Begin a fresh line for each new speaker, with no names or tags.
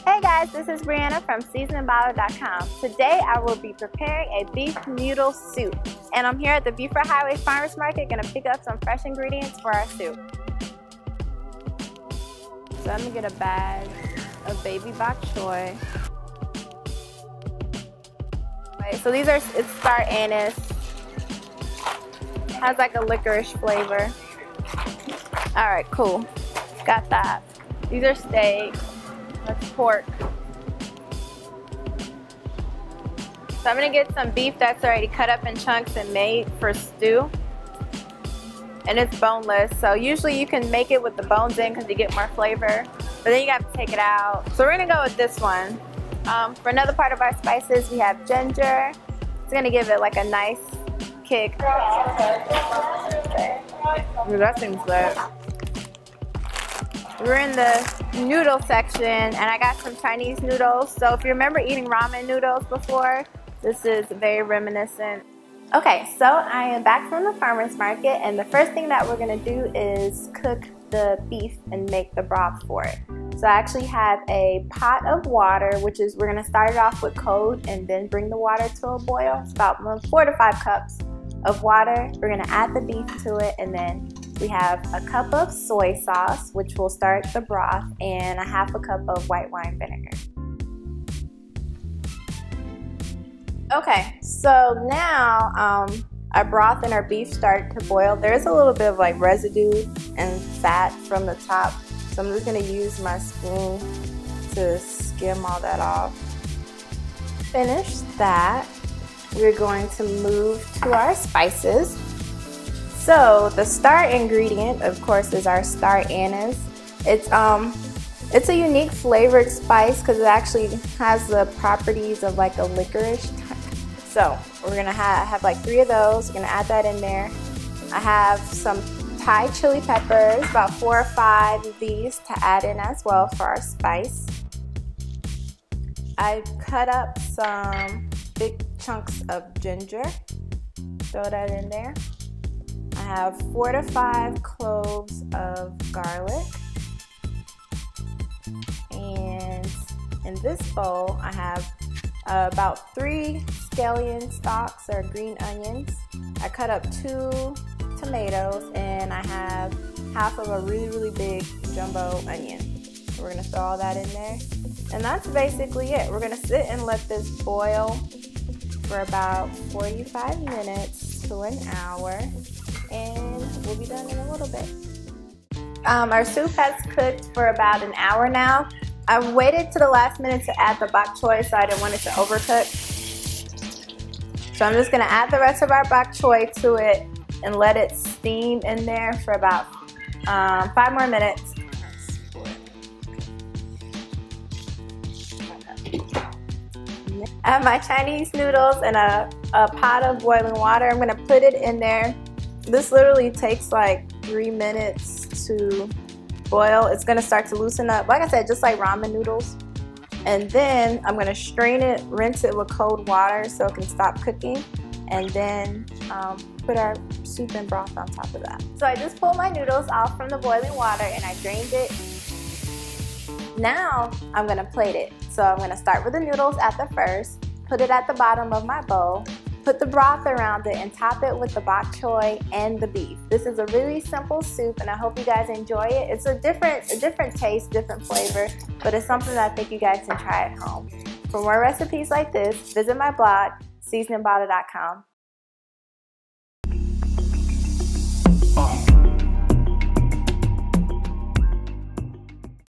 Hey guys, this is Brianna from seasonandbottle.com. Today I will be preparing a beef noodle soup. And I'm here at the Beaufort Highway Farmers Market gonna pick up some fresh ingredients for our soup. So I'm gonna get a bag of baby bok choy. So these are, it's star anise. Has like a licorice flavor. Alright, cool. Got that. These are steaks. That's pork. So I'm gonna get some beef that's already cut up in chunks and made for stew. And it's boneless, so usually you can make it with the bones in because you get more flavor. But then you have to take it out. So we're gonna go with this one. For another part of our spices, we have ginger. It's gonna give it like a nice kick. Ooh, that seems good. We're in the noodle section, and I got some Chinese noodles. So if you remember eating ramen noodles before, this is very reminiscent. Okay, so I am back from the farmer's market, and the first thing that we're gonna do is cook the beef and make the broth for it. So I actually have a pot of water, which is, we're gonna start it off with cold and then bring the water to a boil. It's about 4 to 5 cups of water. We're gonna add the beef to it, and then we have a cup of soy sauce, which will start the broth, and a half a cup of white wine vinegar. Okay, so now our broth and our beef started to boil. There's a little bit of like residue and fat from the top, so I'm just gonna use my spoon to skim all that off. Finish that. We're going to move to our spices. So the star ingredient, of course, is our star anise. It's a unique flavored spice because it actually has the properties of like a licorice. So we're gonna have like 3 of those. We're gonna add that in there. I have some Thai chili peppers, about 4 or 5 of these to add in as well for our spice. I cut up some big chunks of ginger. Throw that in there. I have 4 to 5 cloves of garlic. And in this bowl, I have about 3 scallion stalks or green onions. I cut up 2 tomatoes, and I have half of a really big jumbo onion. So we're gonna throw all that in there. And that's basically it. We're gonna sit and let this boil for about 45 minutes to an hour, and we'll be done in a little bit. Our soup has cooked for about an hour now. I waited to the last minute to add the bok choy, so I didn't want it to overcook. So I'm just gonna add the rest of our bok choy to it and let it steam in there for about 5 more minutes. I have my Chinese noodles and a pot of boiling water. I'm gonna put it in there. This literally takes like 3 minutes to boil. It's gonna start to loosen up, like I said, just like ramen noodles. And then I'm gonna strain it, rinse it with cold water so it can stop cooking, and then put our soup and broth on top of that. So I just pulled my noodles off from the boiling water and I drained it. Now I'm gonna plate it. So I'm gonna start with the noodles at the first, put it at the bottom of my bowl, put the broth around it, and top it with the bok choy and the beef. This is a really simple soup, and I hope you guys enjoy it. It's a different taste, different flavor, but it's something that I think you guys can try at home. For more recipes like this, visit my blog, seasonandbottle.com.